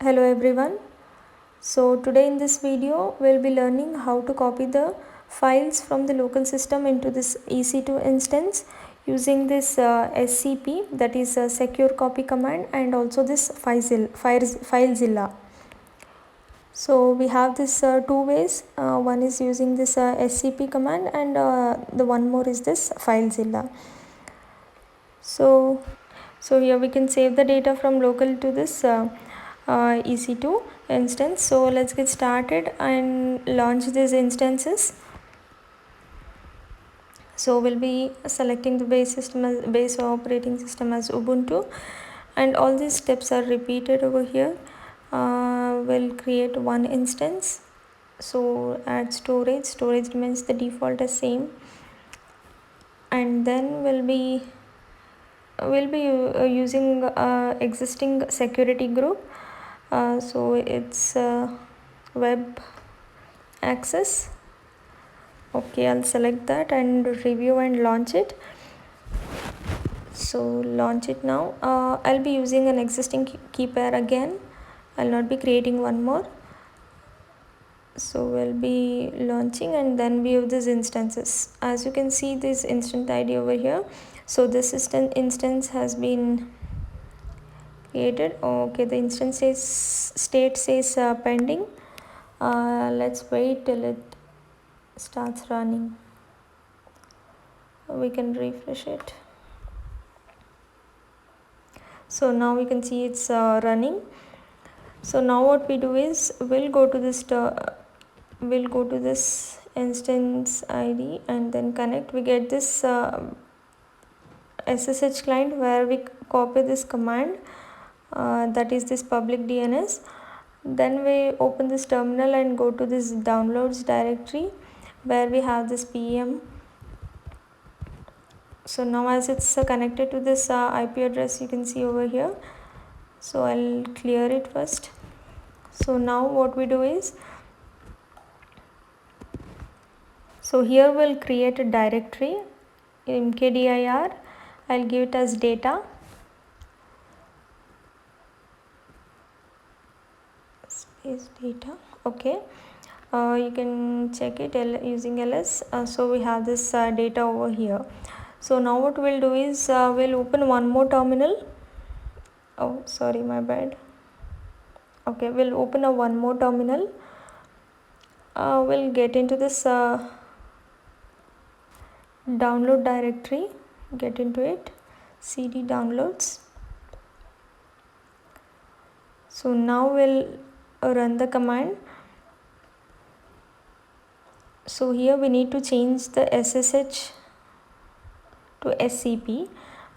Hello everyone. So today in this video we'll be learning how to copy the files from the local system into this EC2 instance using this SCP, that is a secure copy command, and also this FileZilla. So we have this two ways. One is using this SCP command, and the one more is this FileZilla. So here we can save the data from local to this EC2 instance. So let's get started and launch these instances. So we'll be selecting the base operating system as Ubuntu, and all these steps are repeated over here. We'll create one instance. So add storage remains the default as same, and then we'll be using existing security group. So it's web access. Okay, I'll select that and review and launch it. So launch it now. I'll be using an existing key pair again. I'll not be creating one more. So we'll be launching and then view these instances. As you can see, this instant ID over here. So this instance has been created. Okay, the instance state says pending. Let's wait till it starts running. We can refresh it. So now we can see it's running. So now what we do is we'll go to this instance ID and then connect. We get this SSH client where we copy this command, that is this public DNS. Then we open this terminal and go to this downloads directory where we have this PM. So now as it's connected to this IP address, you can see over here. So I'll clear it first. So now what we do is, so here we'll create a directory, mkdir. I'll give it as data. Space data. Okay. You can check it using ls. So we have this data over here. So now what we'll do is we'll open one more terminal. Oh, sorry, my bad. Okay, we'll open one more terminal. We'll get into this download directory, get into it, cd downloads. So now we'll run the command. So here we need to change the SSH to SCP,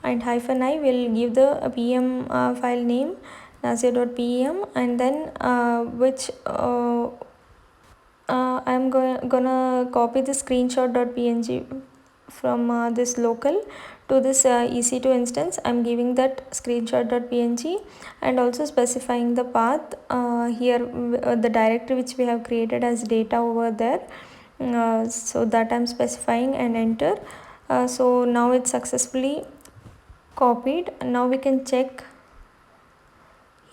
and -i will give the PM file name nasia.pem, and then which I'm gonna copy the screenshot.png from this local to this EC2 instance. I'm giving that screenshot.png and also specifying the path here, the directory which we have created as data over there. So that I'm specifying and enter. So now it's successfully copied. Now we can check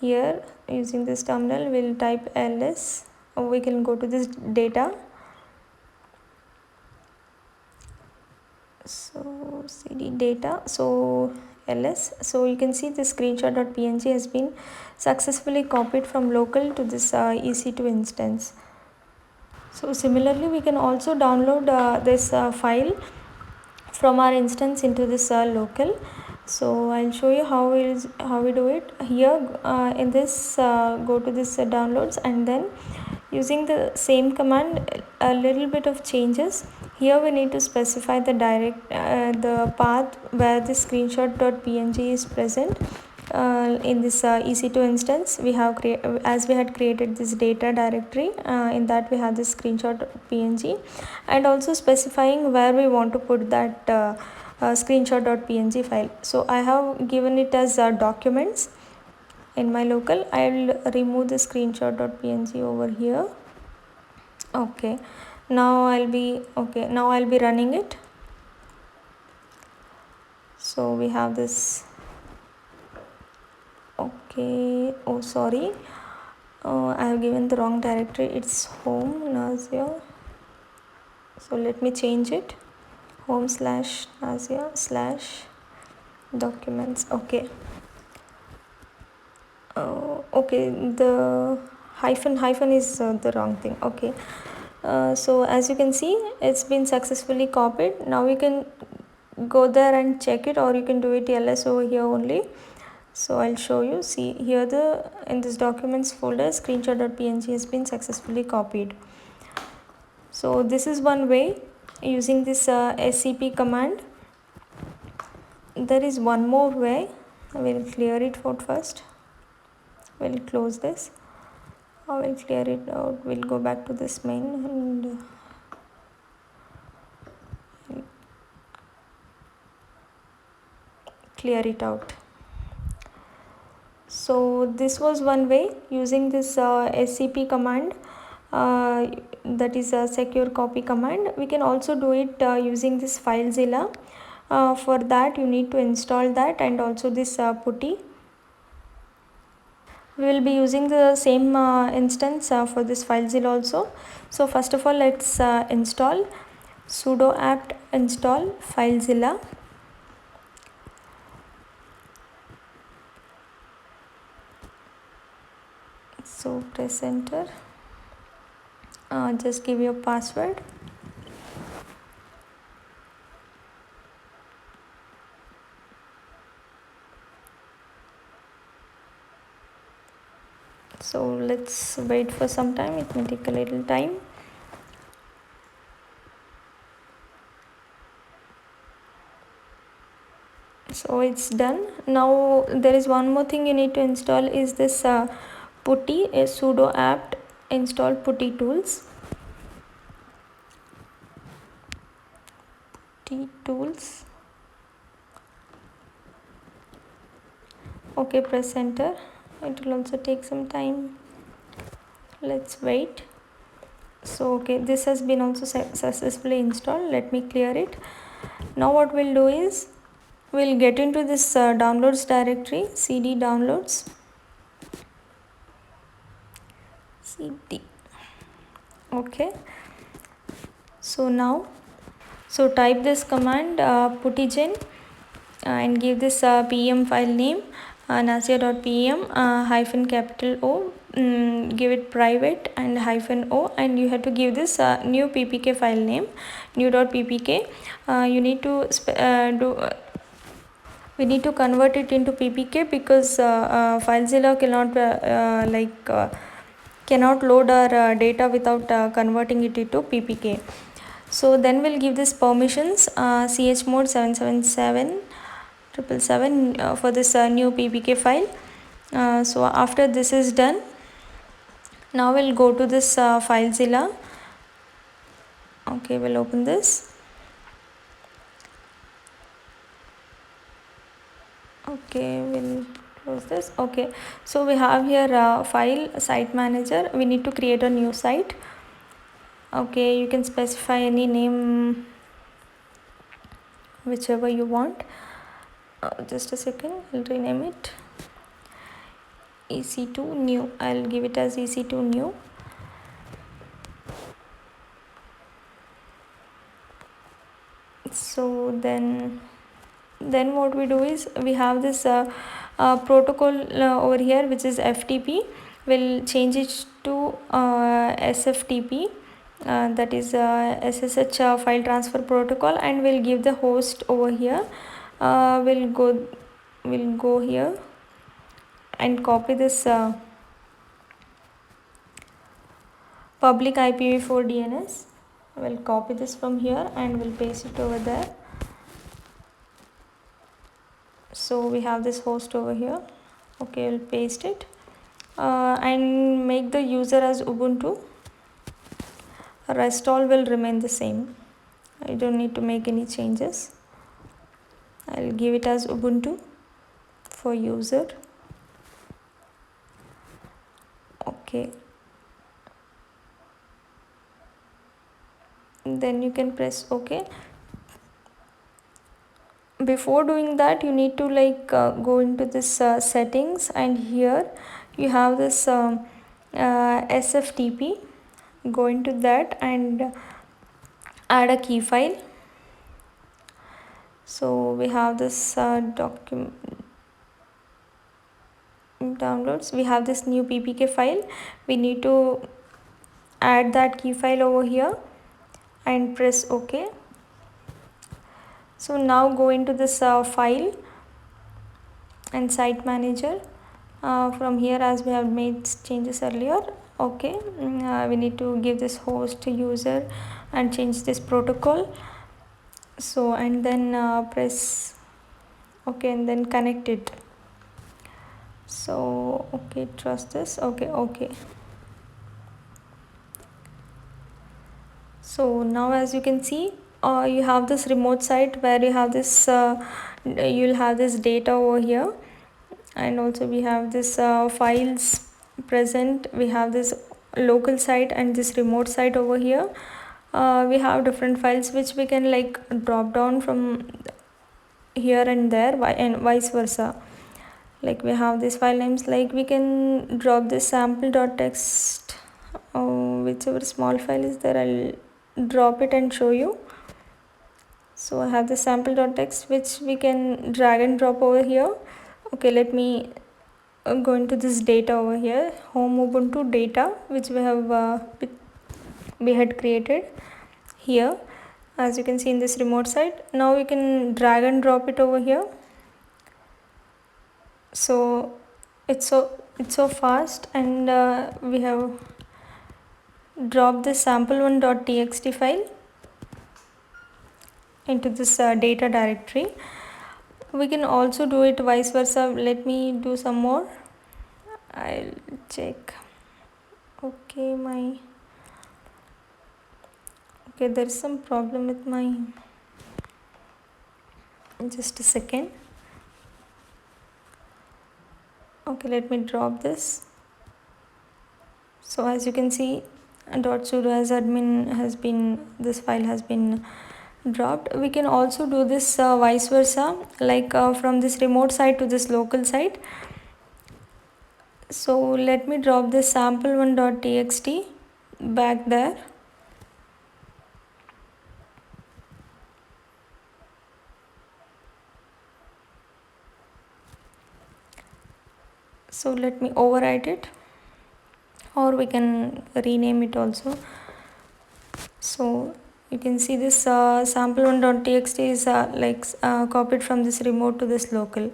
here using this terminal. We'll type ls. We can go to this data. So cd data, so ls. So you can see the screenshot.png has been successfully copied from local to this EC2 instance. So similarly we can also download this file from our instance into this local. So I'll show you how we do it here. In this go to this downloads, and then using the same command, a little bit of changes. Here we need to specify the the path where the screenshot.png is present. In this EC2 instance, we have as we had created this data directory, in that we have this screenshot.png, and also specifying where we want to put that screenshot.png file. So I have given it as documents in my local. I'll remove the screenshot.png over here. Okay, now I'll be running it. So we have this. Okay, oh sorry, I have given the wrong directory. It's home nausea. So let me change it. Home slash nausea slash documents. Okay. Okay, the hyphen is the wrong thing. Okay. So as you can see, it's been successfully copied. Now you can go there and check it, or you can do it ls over here only. So I'll show you. See here, the in this documents folder screenshot.png has been successfully copied. So this is one way using this scp command. There is one more way. I will clear it out first. We'll close this. I will clear it out. We'll go back to this main and clear it out. So this was one way using this scp command, that is a secure copy command. We can also do it using this FileZilla. For that you need to install that, and also this putty. We will be using the same instance for this FileZilla also. So first of all, let's install sudo apt install FileZilla. So press enter. Just give your password. So let's wait for some time. It may take a little time. So it's done. Now there is one more thing you need to install, is this putty, a sudo apt install putty tools. Putty tools. Okay, press enter. It will also take some time. Let's wait. So okay, this has been also successfully installed. Let me clear it. Now what we'll do is we'll get into this downloads directory, cd downloads, cd. Okay, so now type this command puttygen and give this pem file name nausea.pem hyphen capital O, give it private and hyphen O, and you have to give this new ppk file name new.ppk. You need to we need to convert it into ppk, because FileZilla cannot cannot load our data without converting it into ppk. So then we'll give this permissions chmod 777 777 for this new ppk file. So after this is done, now we'll go to this FileZilla. Okay, we'll open this. Okay, we'll close this. Okay, so we have here file site manager. We need to create a new site. Okay, you can specify any name, whichever you want. Just a second, I'll rename it EC2 new. I'll give it as EC2 new. So then what we do is we have this protocol over here, which is FTP. We'll change it to SFTP, that is SSH file transfer protocol, and we'll give the host over here. We'll go here and copy this public IPv4 DNS. We'll copy this from here and we'll paste it over there. So we have this host over here. Okay, we'll paste it and make the user as Ubuntu. Rest all will remain the same. I don't need to make any changes. I'll give it as Ubuntu for user. Okay, then you can press OK. Before doing that, you need to go into this settings, and here you have this sftp, go into that and add a key file. So we have this document downloads, we have this new ppk file. We need to add that key file over here and press ok. So now go into this file and site manager. From here, as we have made changes earlier, okay, we need to give this host user and change this protocol. So and then press okay and then connect it. So okay, trust this. Okay. So now as you can see, you have this remote site where you have this you'll have this data over here, and also we have this files present. We have this local site and this remote site over here. We have different files which we can like drop down from here and there, and vice versa. Like we have these file names, like we can drop this sample.txt, whichever small file is there, I'll drop it and show you. So I have the sample.txt which we can drag and drop over here. Okay, let me go into this data over here, home ubuntu data, which we have we had created here, as you can see in this remote site. Now we can drag and drop it over here. So it's so fast, and we have dropped this sample1.txt file into this data directory. We can also do it vice versa. Let me do some more. I'll check. Okay, there is some problem with my, just a second. Okay, let me drop this. So as you can see, .sudo as admin has been, this file has been dropped. We can also do this vice versa, like from this remote site to this local site. So let me drop this sample1.txt back there. So let me overwrite it, or we can rename it also. So you can see this sample1.txt is copied from this remote to this local.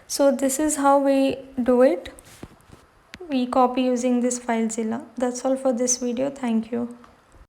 So this is how we do it. We copy using this FileZilla. That's all for this video. Thank you.